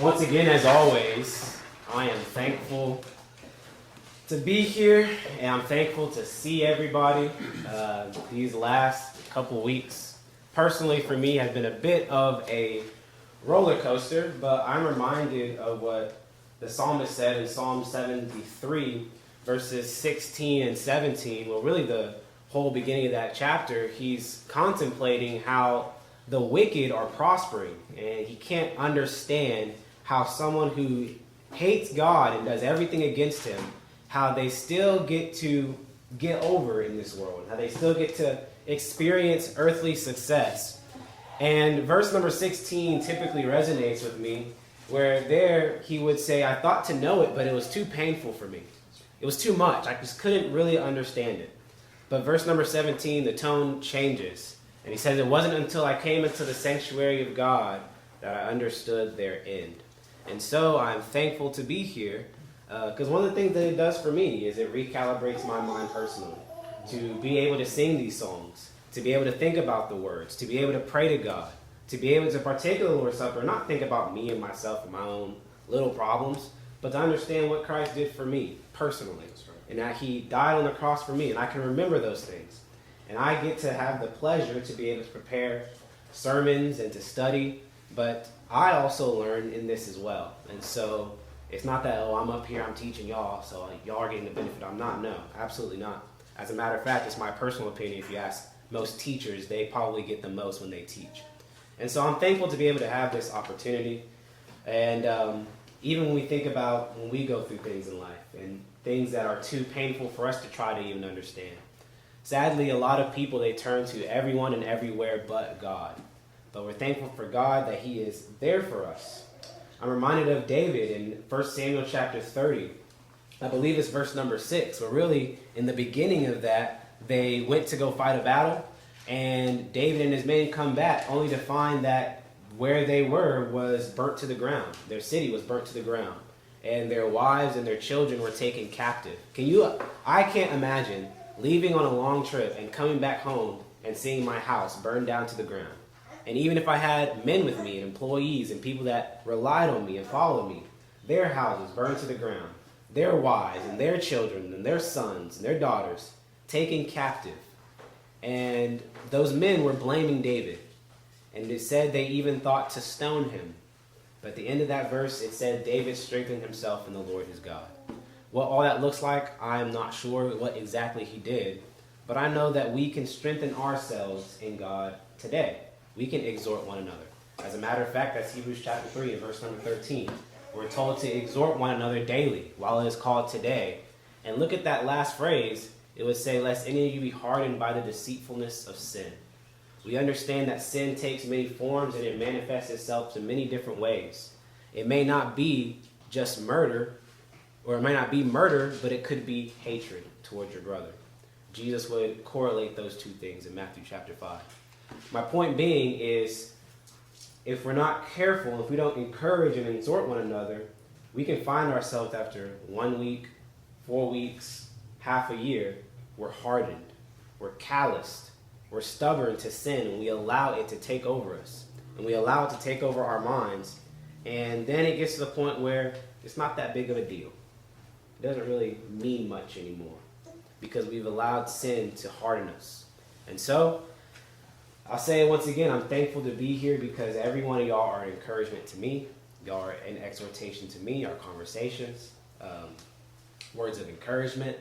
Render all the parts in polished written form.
Once again, as always, I am thankful to be here, and I'm thankful to see everybody. These last couple weeks, personally for me, has been a bit of a roller coaster, but I'm reminded of what the psalmist said in Psalm 73, verses 16 and 17. Well, really the whole beginning of that chapter, he's contemplating how the wicked are prospering, and he can't understand how someone who hates God and does everything against him, how they still get to get over in this world, how they still get to experience earthly success. And verse number 16 typically resonates with me, where there he would say, I thought to know it, but it was too painful for me. It was too much. I just couldn't really understand it. But verse number 17, the tone changes. And he says, it wasn't until I came into the sanctuary of God that I understood their end. And so I'm thankful to be here, because one of the things that it does for me is it recalibrates my mind personally, to be able to sing these songs, to be able to think about the words, to be able to pray to God, to be able to partake of the Lord's Supper, not think about me and myself and my own little problems, but to understand what Christ did for me personally, and that he died on the cross for me, and I can remember those things. And I get to have the pleasure to be able to prepare sermons and to study, but I also learn in this as well. And so it's not that, I'm up here, I'm teaching y'all, so y'all are getting the benefit. I'm not. No, absolutely not. As a matter of fact, it's my personal opinion. If you ask most teachers, they probably get the most when they teach. And so I'm thankful to be able to have this opportunity. And even when we think about when we go through things in life and things that are too painful for us to try to even understand. Sadly, a lot of people, they turn to everyone and everywhere but God. But we're thankful for God that he is there for us. I'm reminded of David in 1 Samuel chapter 30. I believe it's verse number 6, where really in the beginning of that, they went to go fight a battle, and David and his men come back only to find that where they were was burnt to the ground. Their city was burnt to the ground, and their wives and their children were taken captive. I can't imagine leaving on a long trip and coming back home and seeing my house burned down to the ground. And even if I had men with me and employees and people that relied on me and followed me, their houses burned to the ground, their wives and their children and their sons and their daughters taken captive. And those men were blaming David. And it said they even thought to stone him. But at the end of that verse, it said David strengthened himself in the Lord his God. What all that looks like, I am not sure what exactly he did. But I know that we can strengthen ourselves in God today. We can exhort one another. As a matter of fact, that's Hebrews chapter 3 and verse number 13. We're told to exhort one another daily while it is called today. And look at that last phrase. It would say, lest any of you be hardened by the deceitfulness of sin. We understand that sin takes many forms and it manifests itself in many different ways. It may not be just murder, or it might not be murder, but it could be hatred towards your brother. Jesus would correlate those two things in Matthew chapter 5. My point being is, if we're not careful, if we don't encourage and exhort one another, we can find ourselves after 1 week, 4 weeks, half a year, we're hardened, we're calloused, we're stubborn to sin, and we allow it to take over us. And we allow it to take over our minds. And then it gets to the point where it's not that big of a deal. It doesn't really mean much anymore because we've allowed sin to harden us. And so, I'll say it once again, I'm thankful to be here because every one of y'all are an encouragement to me. Y'all are an exhortation to me, our conversations, words of encouragement.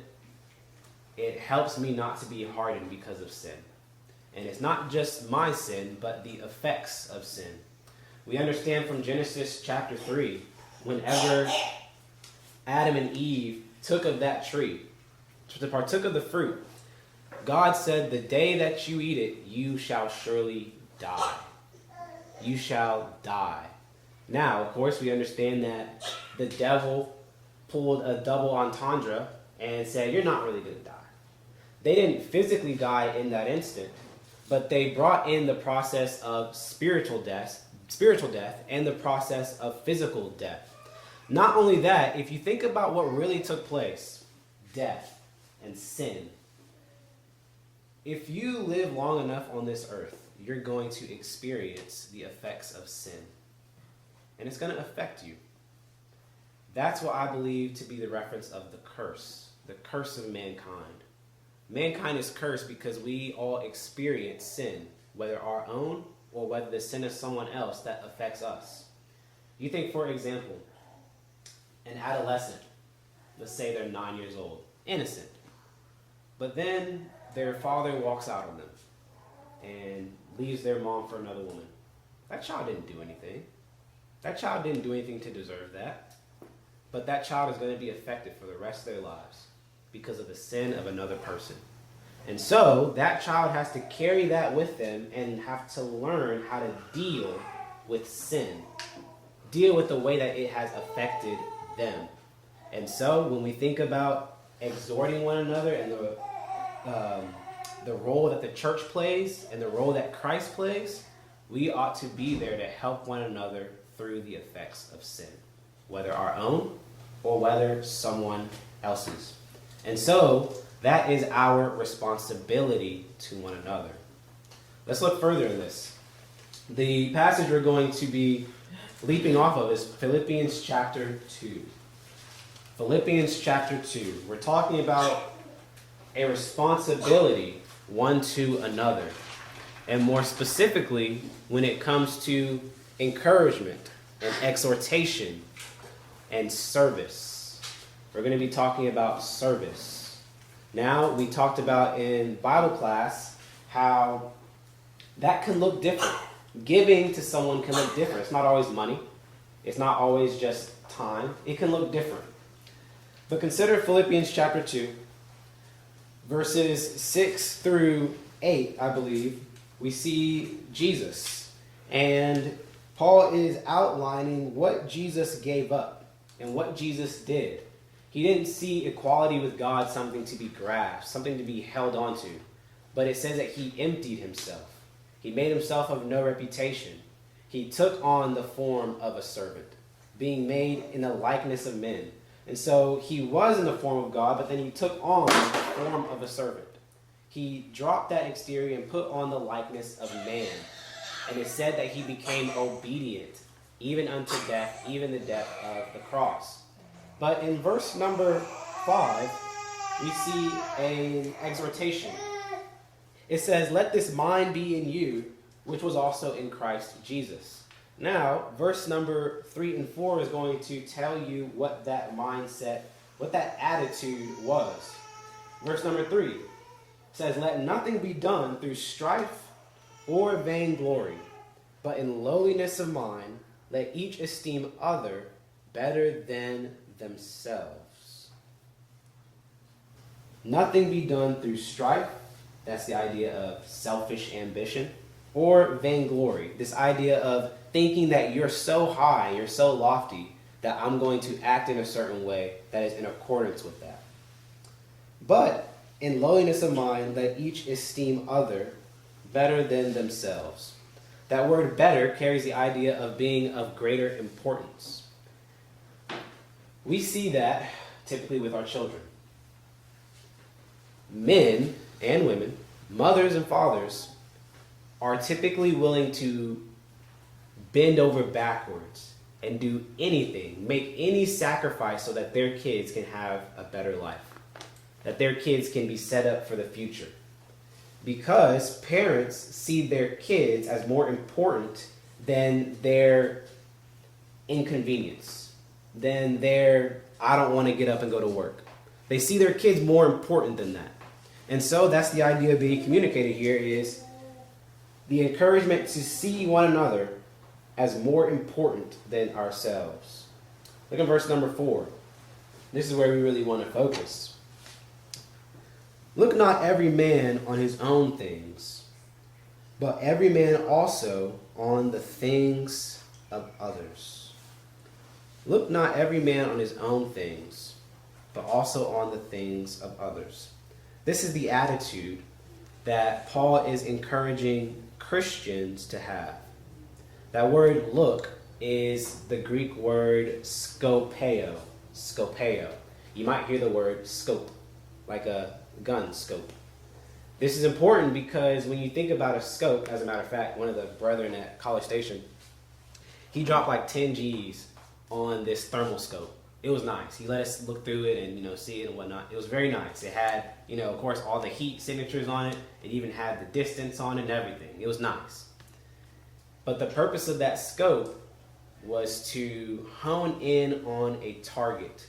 It helps me not to be hardened because of sin. And it's not just my sin, but the effects of sin. We understand from Genesis chapter 3, whenever Adam and Eve took of that tree, they partook of the fruit, God said, the day that you eat it, you shall surely die. You shall die. Now, of course, we understand that the devil pulled a double entendre and said, you're not really going to die. They didn't physically die in that instant, but they brought in the process of spiritual death and the process of physical death. Not only that, if you think about what really took place, death and sin, if you live long enough on this earth, you're going to experience the effects of sin. and it's going to affect you. That's what I believe to be the reference of the curse of mankind. Mankind is cursed because we all experience sin, whether our own or whether the sin of someone else that affects us. You think, for example, an adolescent, let's say they're 9 years old, innocent, but then their father walks out on them and leaves their mom for another woman. That child didn't do anything. That child didn't do anything to deserve that. But that child is going to be affected for the rest of their lives because of the sin of another person. And so that child has to carry that with them and have to learn how to deal with sin. Deal with the way that it has affected them. And so when we think about exhorting one another and the role that the church plays and the role that Christ plays, we ought to be there to help one another through the effects of sin, whether our own or whether someone else's. And so that is our responsibility to one another. Let's look further in this. The passage we're going to be leaping off of is Philippians chapter 2. Philippians chapter 2. We're talking about a responsibility one to another. And more specifically, when it comes to encouragement and exhortation and service. We're going to be talking about service. Now, we talked about in Bible class how that can look different. Giving to someone can look different. It's not always money. It's not always just time. It can look different. But consider Philippians chapter 2, verses 6 through 8, I believe. We see Jesus. And Paul is outlining what Jesus gave up and what Jesus did. He didn't see equality with God something to be grasped, something to be held onto. But it says that he emptied himself. He made himself of no reputation. He took on the form of a servant, being made in the likeness of men. And so he was in the form of God, but then he took on the form of a servant. He dropped that exterior and put on the likeness of man. And it said that he became obedient, even unto death, even the death of the cross. But in verse number 5, we see an exhortation. It says, "Let this mind be in you, which was also in Christ Jesus." Now, verse number 3 and 4 is going to tell you what that mindset, what that attitude was. Verse number 3 says, "Let nothing be done through strife or vainglory, but in lowliness of mind, let each esteem other better than themselves." Nothing be done through strife. That's the idea of selfish ambition. Or vainglory. This idea of thinking that you're so high, you're so lofty, that I'm going to act in a certain way that is in accordance with that. But in lowliness of mind, let each esteem other better than themselves. That word better carries the idea of being of greater importance. We see that typically with our children. Men and women, mothers and fathers, are typically willing to bend over backwards and do anything, make any sacrifice so that their kids can have a better life, that their kids can be set up for the future. Because parents see their kids as more important than their inconvenience, than their, I don't want to get up and go to work. They see their kids more important than that. And so that's the idea being communicated here, is the encouragement to see one another as more important than ourselves. Look at verse number 4. This is where we really want to focus. "Look not every man on his own things, but every man also on the things of others." Look not every man on his own things, but also on the things of others. This is the attitude that Paul is encouraging Christians to have. That word look is the Greek word skopeo. Skopeo. You might hear the word scope, like a gun scope. This is important because when you think about a scope, as a matter of fact, one of the brethren at College Station, He dropped like 10 G's on this thermal scope. It was nice. He let us look through it and, see it and whatnot. It was very nice. It had, of course, all the heat signatures on it. It even had the distance on it and everything. It was nice. But the purpose of that scope was to hone in on a target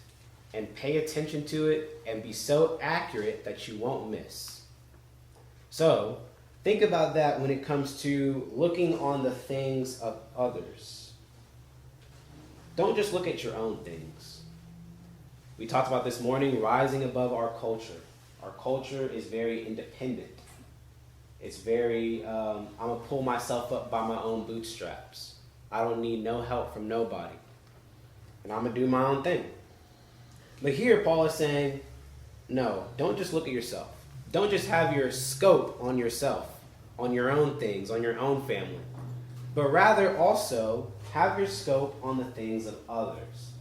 and pay attention to it and be so accurate that you won't miss. So, think about that when it comes to looking on the things of others. Don't just look at your own things. We talked about this morning, rising above our culture. Our culture is very independent. It's very, I'm going to pull myself up by my own bootstraps. I don't need no help from nobody. And I'm going to do my own thing. But here Paul is saying, no, don't just look at yourself. Don't just have your scope on yourself, on your own things, on your own family. But rather also have your scope on the things of others,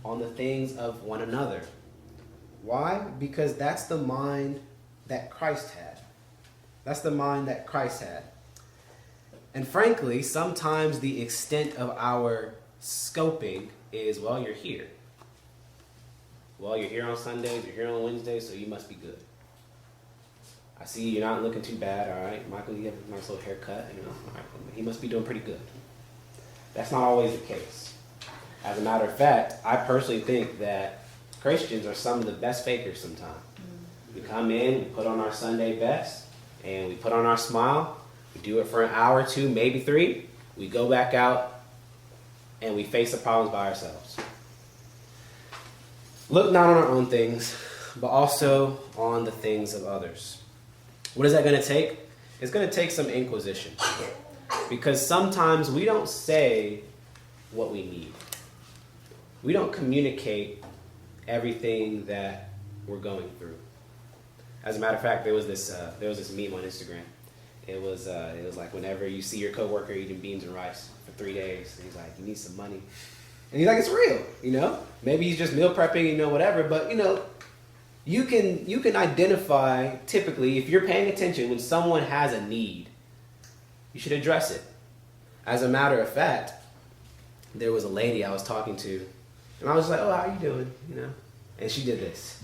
on the things of one another. Why? Because that's the mind that Christ had. That's the mind that Christ had. And frankly, sometimes the extent of our scoping is, well, you're here. Well, you're here on Sundays, you're here on Wednesdays, so you must be good. I see you're not looking too bad, all right? Michael, you have a nice little haircut, all right, he must be doing pretty good. That's not always the case. As a matter of fact, I personally think that Christians are some of the best fakers sometimes. We come in, we put on our Sunday best, and we put on our smile. We do it for an hour or two, maybe 3. We go back out, and we face the problems by ourselves. Look not on our own things, but also on the things of others. What is that going to take? It's going to take some inquisition. Because sometimes we don't say what we need. We don't communicate everything that we're going through. As a matter of fact, there was this meme on Instagram. It was like whenever you see your coworker eating beans and rice for 3 days, and he's like, "You need some money," and he's like, "It's real, Maybe he's just meal prepping, whatever. But you can identify typically if you're paying attention when someone has a need, you should address it. As a matter of fact, there was a lady I was talking to, and I was like, "Oh, how are you doing?" And she did this.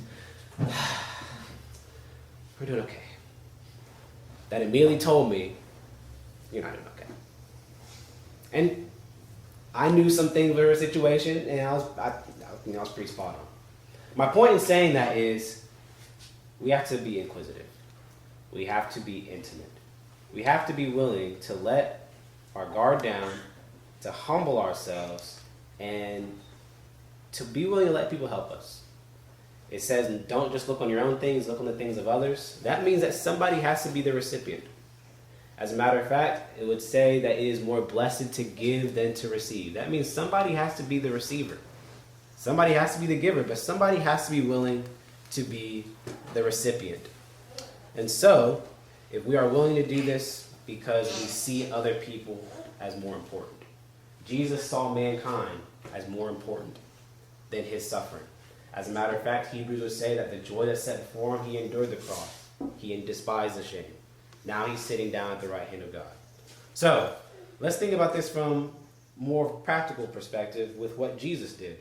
We're doing okay. That immediately told me, you're not doing okay. And I knew some things about her situation, and I was pretty spot on. My point in saying that is, we have to be inquisitive. We have to be intimate. We have to be willing to let our guard down, to humble ourselves, and to be willing to let people help us. It says, don't just look on your own things, look on the things of others. That means that somebody has to be the recipient. As a matter of fact, it would say that it is more blessed to give than to receive. That means somebody has to be the receiver. Somebody has to be the giver, but somebody has to be willing to be the recipient. And so, if we are willing to do this because we see other people as more important. Jesus saw mankind as more important than his suffering. As a matter of fact, Hebrews would say that the joy that set before him, he endured the cross. He despised the shame. Now he's sitting down at the right hand of God. So, let's think about this from more practical perspective with what Jesus did.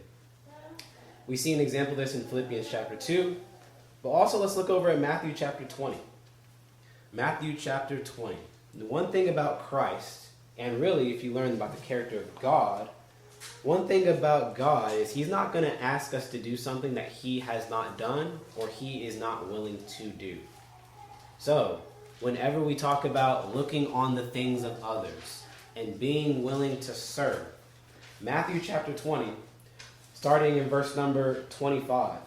We see an example of this in Philippians chapter 2, but also let's look over at Matthew chapter 20. Matthew chapter 20. The one thing about Christ, and really if you learn about the character of God, one thing about God is he's not going to ask us to do something that he has not done or he is not willing to do. So, whenever we talk about looking on the things of others and being willing to serve, Matthew chapter 20, starting in verse number 25.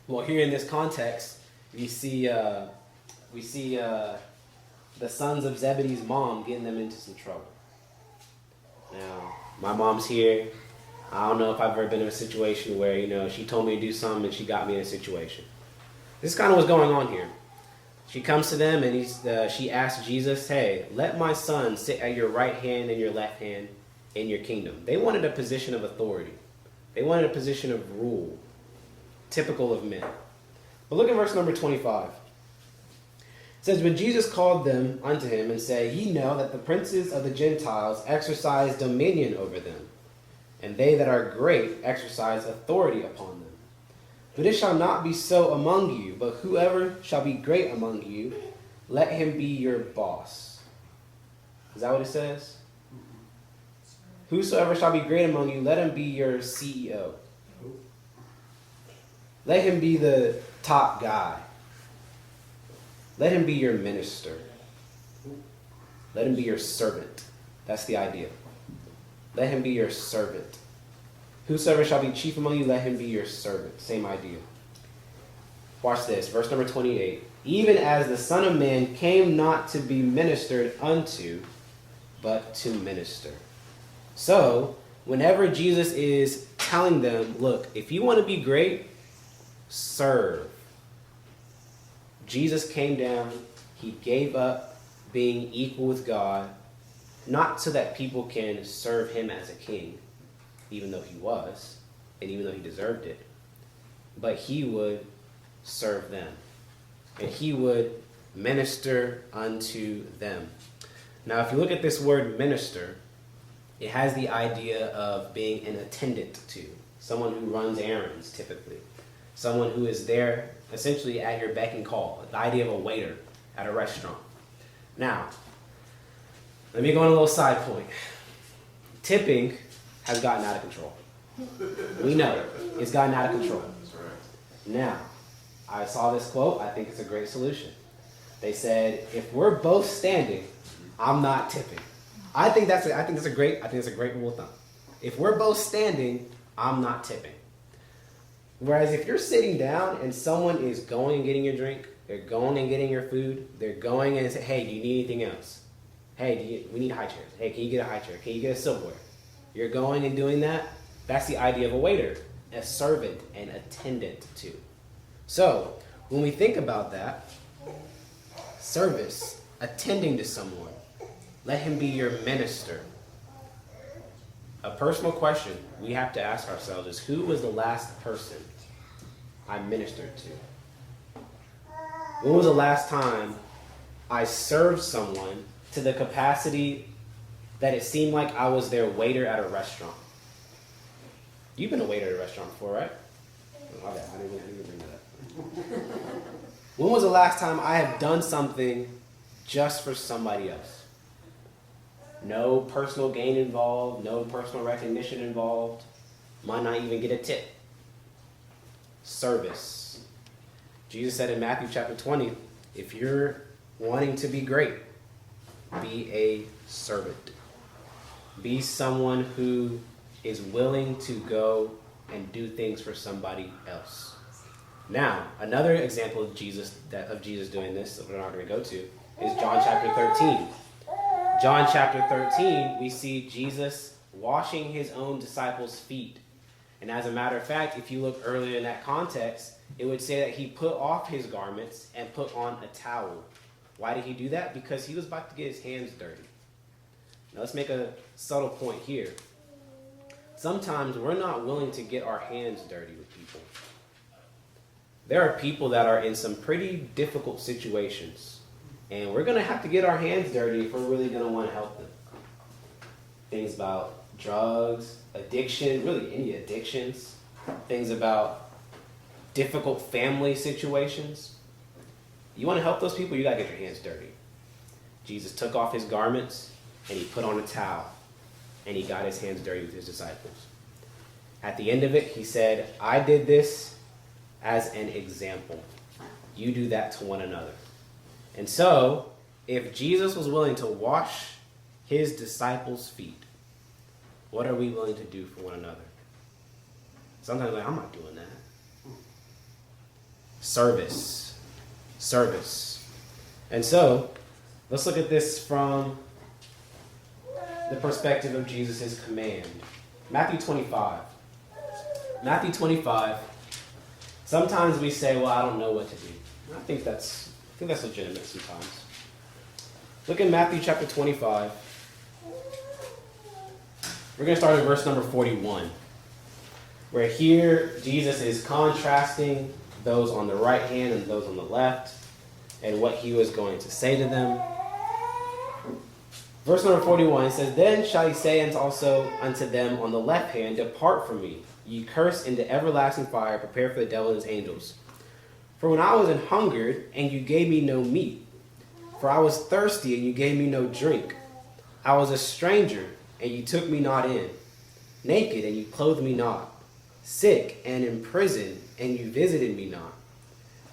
Well, here in this context, we see the sons of Zebedee's mom getting them into some trouble. Now, my mom's here. I don't know if I've ever been in a situation where, she told me to do something and she got me in a situation. This is kind of what's going on here. She comes to them and she asks Jesus, "Hey, let my son sit at your right hand and your left hand in your kingdom." They wanted a position of authority. They wanted a position of rule, typical of men. But look at verse number 25. It says, "But Jesus called them unto him and said, Ye know that the princes of the Gentiles exercise dominion over them, and they that are great exercise authority upon them. But it shall not be so among you, but whoever shall be great among you, let him be your boss." Is that what it says? Whosoever shall be great among you, let him be your CEO. Let him be the top guy. Let him be your minister. Let him be your servant. That's the idea. Let him be your servant. Whosoever shall be chief among you, let him be your servant. Same idea. Watch this, verse number 28. "Even as the Son of Man came not to be ministered unto, but to minister." So, whenever Jesus is telling them, look, if you want to be great, serve. Jesus came down, he gave up being equal with God, not so that people can serve him as a king, even though he was, and even though he deserved it, but he would serve them, and he would minister unto them. Now, if you look at this word minister, it has the idea of being an attendant to, someone who runs errands, typically. Someone who is there essentially at your beck and call. The idea of a waiter at a restaurant. Now, let me go on a little side point. Tipping has gotten out of control. We know it. It's gotten out of control. Now, I saw this quote. I think it's a great solution. They said, if we're both standing, I'm not tipping. I think that's a great rule of thumb. If we're both standing, I'm not tipping. Whereas if you're sitting down and someone is going and getting your drink, they're going and getting your food, they're going and say, hey, do you need anything else? Hey, we need high chairs. Hey, can you get a high chair? Can you get a silverware? You're going and doing that. That's the idea of a waiter, a servant, an attendant to. So when we think about that, service, attending to someone, let him be your minister. A personal question we have to ask ourselves is, who was the last person I ministered to? When was the last time I served someone to the capacity that it seemed like I was their waiter at a restaurant? You've been a waiter at a restaurant before, right? Oh, okay, I didn't even bring that up. When was the last time I have done something just for somebody else? No personal gain involved, no personal recognition involved, might not even get a tip. Service. Jesus said in Matthew chapter 20, if you're wanting to be great, be a servant. Be someone who is willing to go and do things for somebody else. Now, another example of Jesus doing this, that we're not going to go to, is John chapter 13. John chapter 13, we see Jesus washing his own disciples' feet. And as a matter of fact, if you look earlier in that context, it would say that he put off his garments and put on a towel. Why did he do that? Because he was about to get his hands dirty. Now let's make a subtle point here. Sometimes we're not willing to get our hands dirty with people. There are people that are in some pretty difficult situations, and we're going to have to get our hands dirty if we're really going to want to help them. Things about drugs, addiction, really any addictions, things about difficult family situations. You want to help those people, you got to get your hands dirty. Jesus took off his garments and he put on a towel and he got his hands dirty with his disciples. At the end of it, he said, I did this as an example. You do that to one another. And so, if Jesus was willing to wash his disciples' feet, what are we willing to do for one another? Sometimes I'm not doing that. Service. And so, let's look at this from the perspective of Jesus' command. Matthew 25. Matthew 25. Sometimes we say, well, I don't know what to do. I think that's legitimate sometimes. Look at Matthew chapter 25. We're going to start at verse number 41, where here Jesus is contrasting those on the right hand and those on the left. and what he was going to say to them. Verse number 41 says, Then shall he say also unto them on the left hand, Depart from me, ye cursed, into everlasting fire, prepared for the devil and his angels. For when I was an hungered, and you gave me no meat, for I was thirsty, and you gave me no drink. I was a stranger, and you took me not in. Naked, and you clothed me not. Sick, and in prison, and you visited me not.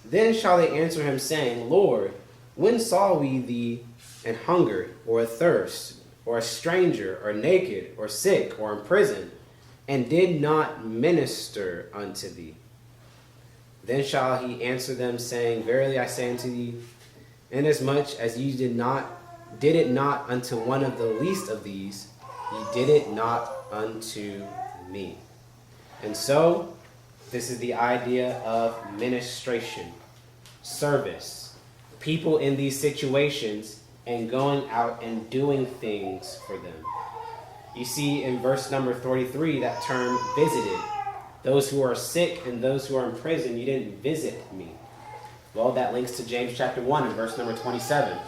Then shall they answer him, saying, Lord, when saw we thee an hungered, or athirst, or a stranger, or naked, or sick, or in prison, and did not minister unto thee? Then shall he answer them, saying, Verily I say unto thee, inasmuch as ye did it not unto one of the least of these, ye did it not unto me. And so, this is the idea of ministration, service, people in these situations, and going out and doing things for them. You see in verse number 33, that term visited. Those who are sick and those who are in prison, you didn't visit me. Well, that links to James chapter 1 and verse number 27.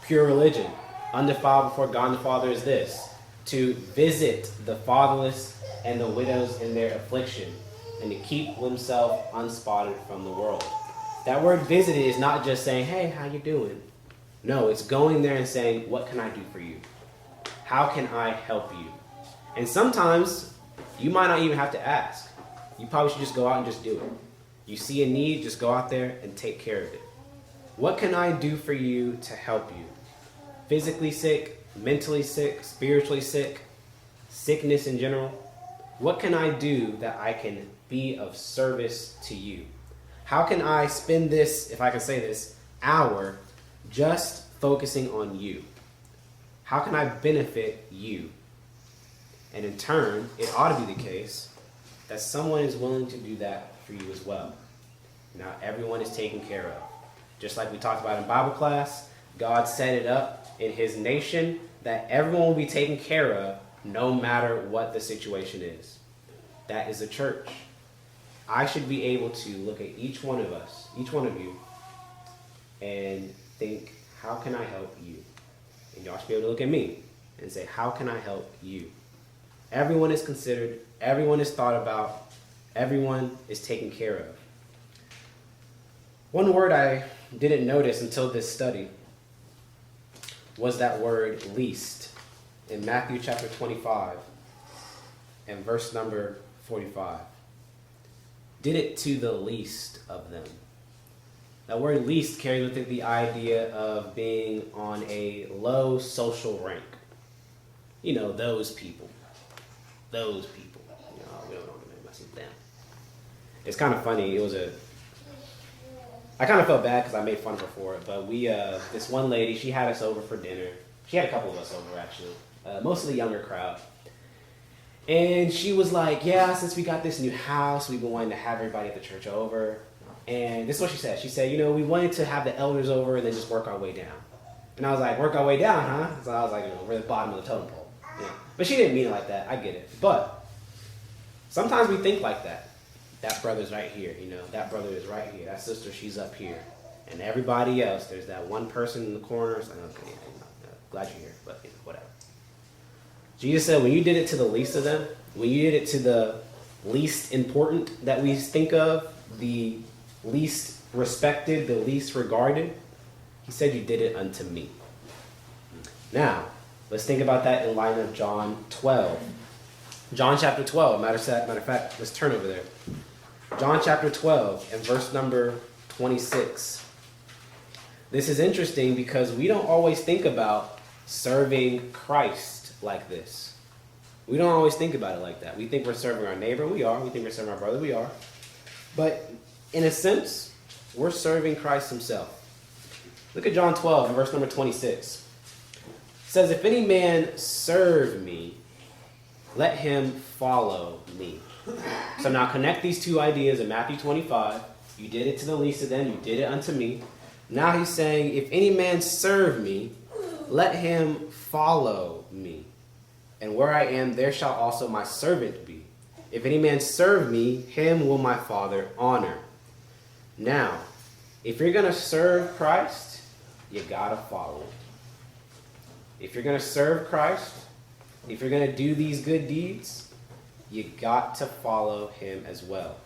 Pure religion, undefiled before God the Father, is this: to visit the fatherless and the widows in their affliction, and to keep himself unspotted from the world. That word visited is not just saying, hey, how you doing? No, it's going there and saying, what can I do for you? How can I help you? And sometimes you might not even have to ask. You probably should just go out and just do it. You see a need, just go out there and take care of it. What can I do for you to help you? Physically sick, mentally sick, spiritually sick, sickness in general. What can I do that I can be of service to you? How can I spend this, if I can say this, hour just focusing on you? How can I benefit you? And in turn, it ought to be the case that someone is willing to do that for you as well. Now, everyone is taken care of. Just like we talked about in Bible class, God set it up in his nation that everyone will be taken care of no matter what the situation is. That is the church. I should be able to look at each one of us, each one of you, and think, how can I help you? And y'all should be able to look at me and say, how can I help you? Everyone is considered, everyone is thought about, everyone is taken care of. One word I didn't notice until this study was that word least in Matthew chapter 25 and verse number 45. Did it to the least of them. That word least carries with it the idea of being on a low social rank. You know, those people. Those people. You know, we don't want to mess with them. It's kind of funny. I kind of felt bad because I made fun of her for it, but this one lady, she had us over for dinner. She had a couple of us over, actually. Mostly younger crowd. And she was like, yeah, since we got this new house, we've been wanting to have everybody at the church over. And this is what she said. She said, we wanted to have the elders over and then just work our way down. And I was like, work our way down, huh? So I was like, we're at the bottom of the totem pole. Yeah. But she didn't mean it like that. I get it. But sometimes we think like that. That brother's right here, that brother is right here. That sister, she's up here. And everybody else, there's that one person in the corner. It's like, okay, glad you're here, but whatever. Jesus said, when you did it to the least of them, when you did it to the least important that we think of, the least respected, the least regarded, he said you did it unto me. Now, let's think about that in light of John 12. John chapter 12, matter of fact, let's turn over there. John chapter 12 and verse number 26. This is interesting because we don't always think about serving Christ like this. We don't always think about it like that. We think we're serving our neighbor. We are. We think we're serving our brother. We are. But in a sense, we're serving Christ himself. Look at John 12 and verse number 26. It says, if any man serve me, let him follow me. So now connect these two ideas in Matthew 25. You did it to the least of them. You did it unto me. Now he's saying, if any man serve me, let him follow me. And where I am, there shall also my servant be. If any man serve me, him will my Father honor. Now, If you're going to serve Christ, you got to follow him. If you're going to serve Christ, if you're going to do these good deeds, you got to follow him as well.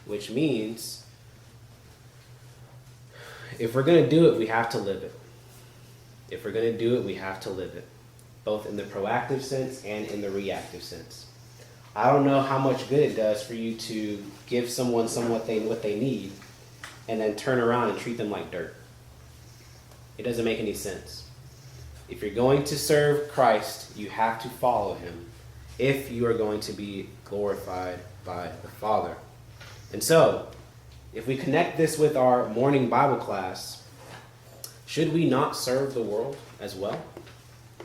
Which means, if we're going to do it, we have to live it. If we're going to do it, we have to live it. Both in the proactive sense and in the reactive sense. I don't know how much good it does for you to give someone what they need and then turn around and treat them like dirt. It doesn't make any sense. If you're going to serve Christ, you have to follow him if you are going to be glorified by the Father. And so, if we connect this with our morning Bible class, should we not serve the world as well?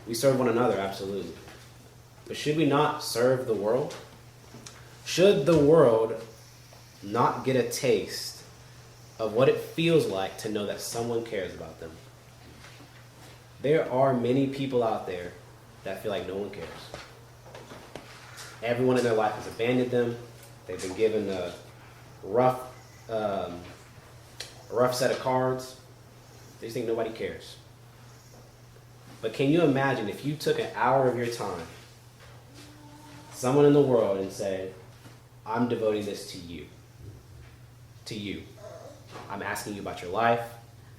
We serve one another, absolutely. But should we not serve the world? Should the world not get a taste of what it feels like to know that someone cares about them? There are many people out there that feel like no one cares. Everyone in their life has abandoned them. They've been given a rough set of cards. They just think nobody cares. But can you imagine if you took an hour of your time, someone in the world, and say, I'm devoting this to you. To you. I'm asking you about your life,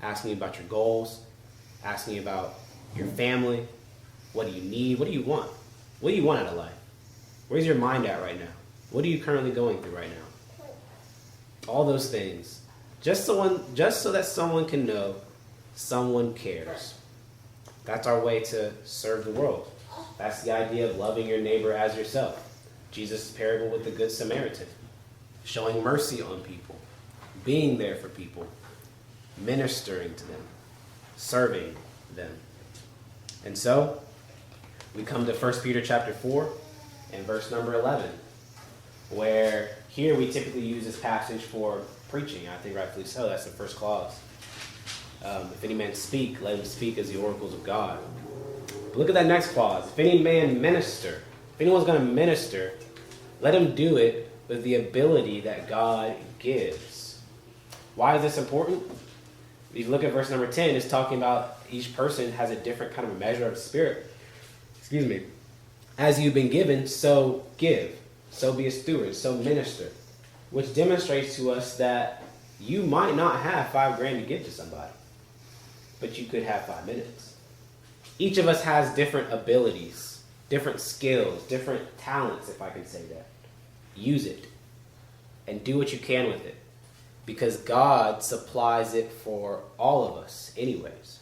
asking you about your goals, asking you about your family. What do you need? What do you want? What do you want out of life? Where's your mind at right now? What are you currently going through right now? All those things. Just so that someone can know someone cares. That's our way to serve the world. That's the idea of loving your neighbor as yourself. Jesus' parable with the Good Samaritan. Showing mercy on people. Being there for people. Ministering to them. Serving them. And so, we come to 1 Peter chapter 4 and verse number 11. Where here we typically use this passage for preaching. I think rightfully so. That's the first clause. If any man speak, let him speak as the oracles of God. But look at that next clause. If any man minister, if anyone's going to minister, let him do it with the ability that God gives. Why is this important? If you look at verse number 10, it's talking about each person has a different kind of a measure of spirit. Excuse me. As you've been given, so give. So be a steward. So minister. Which demonstrates to us that you might not have $5,000 to give to somebody. But you could have 5 minutes. Each of us has different abilities, different skills, different talents, if I can say that. Use it. And do what you can with it. Because God supplies it for all of us anyways.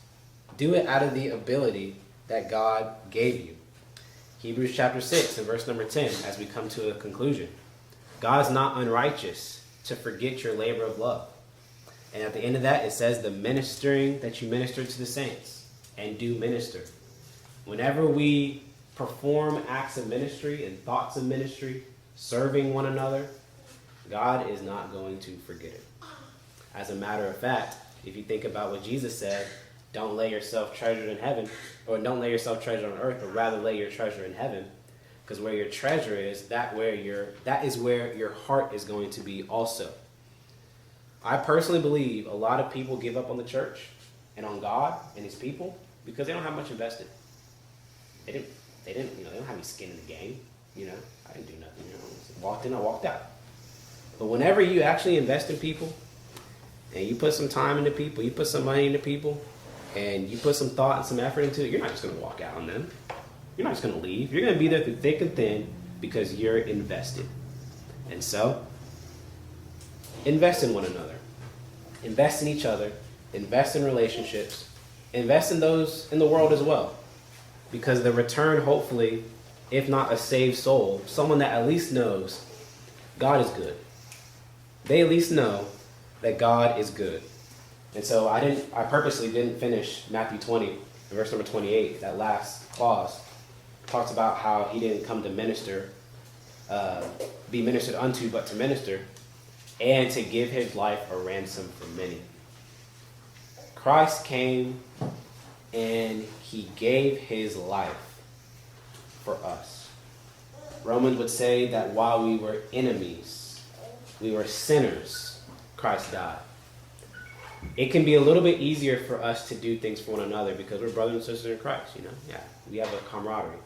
Do it out of the ability that God gave you. Hebrews chapter 6 and verse number 10, as we come to a conclusion. God is not unrighteous to forget your labor of love. And at the end of that, it says the ministering that you minister to the saints and do minister. Whenever we perform acts of ministry and thoughts of ministry, serving one another, God is not going to forget it. As a matter of fact, if you think about what Jesus said, don't lay yourself treasure in heaven, or don't lay yourself treasure on earth, but rather lay your treasure in heaven. Because where your treasure is, that is where your heart is going to be also. I personally believe a lot of people give up on the church and on God and his people because they don't have much invested. They don't have any skin in the game. I didn't do nothing. Walked in, I walked out. But whenever you actually invest in people and you put some time into people, you put some money into people, and you put some thought and some effort into it, you're not just going to walk out on them. You're not just going to leave. You're going to be there through thick and thin because you're invested. And so, invest in one another. Invest in each other. Invest in relationships. Invest in those in the world as well. Because the return, hopefully, if not a saved soul, someone that at least knows God is good. They at least know that God is good. And so I purposely didn't finish Matthew 20, verse number 28, that last clause. Talks about how he didn't come to minister, be ministered unto, but to minister, and to give his life a ransom for many. Christ came and he gave his life for us. Romans would say that while we were enemies, we were sinners, Christ died. it can be a little bit easier for us to do things for one another because we're brothers and sisters in Christ, you know? Yeah, we have a camaraderie.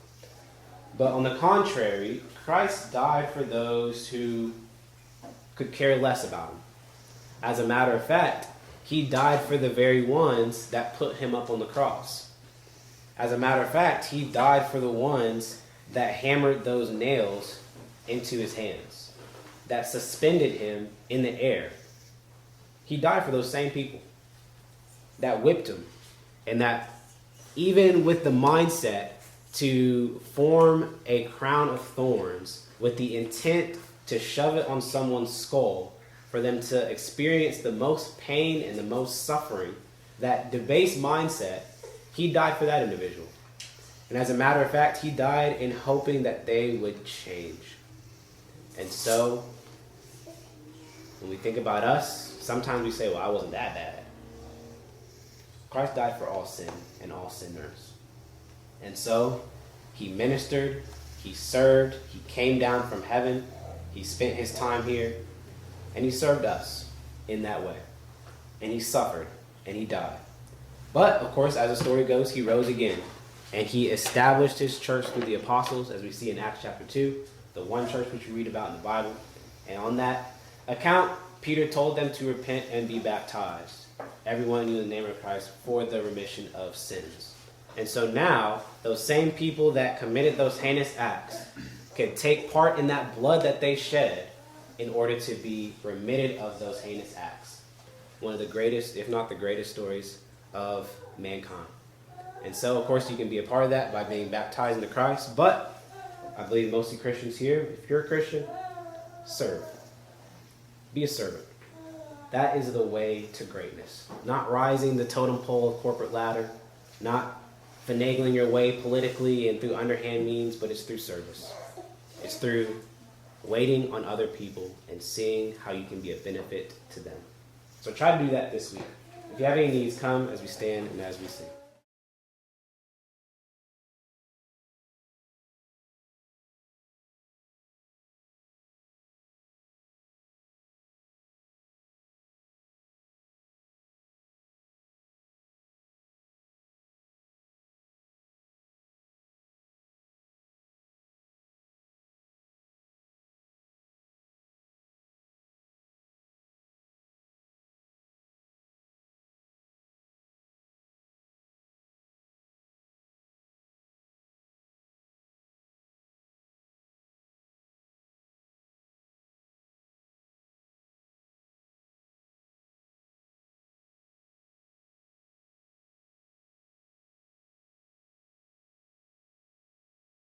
But on the contrary, Christ died for those who could care less about him. As a matter of fact, he died for the very ones that put him up on the cross. As a matter of fact, he died for the ones that hammered those nails into his hands, that suspended him in the air. He died for those same people that whipped him, and that even with the mindset to form a crown of thorns with the intent to shove it on someone's skull for them to experience the most pain and the most suffering, that debased mindset, he died for that individual. And as a matter of fact, he died in hoping that they would change. And so, when we think about us, sometimes we say, well, I wasn't that bad. Christ died for all sin and all sinners. And so, he ministered, he served, he came down from heaven, he spent his time here, and he served us in that way. And he suffered, and he died. But, of course, as the story goes, he rose again. And he established his church through the apostles, as we see in Acts chapter 2, the one church which we read about in the Bible. And on that account, Peter told them to repent and be baptized, everyone in the name of Christ, for the remission of sins. And so now, those same people that committed those heinous acts can take part in that blood that they shed in order to be remitted of those heinous acts. One of the greatest, if not the greatest, stories of mankind. And so, of course, you can be a part of that by being baptized into Christ. But I believe most of you Christians here, if you're a Christian, serve. Be a servant. That is the way to greatness. Not rising the totem pole of corporate ladder, not finagling your way politically and through underhand means, but it's through service. It's through waiting on other people and seeing how you can be a benefit to them. So try to do that this week. If you have any needs, come as we stand and as we sing.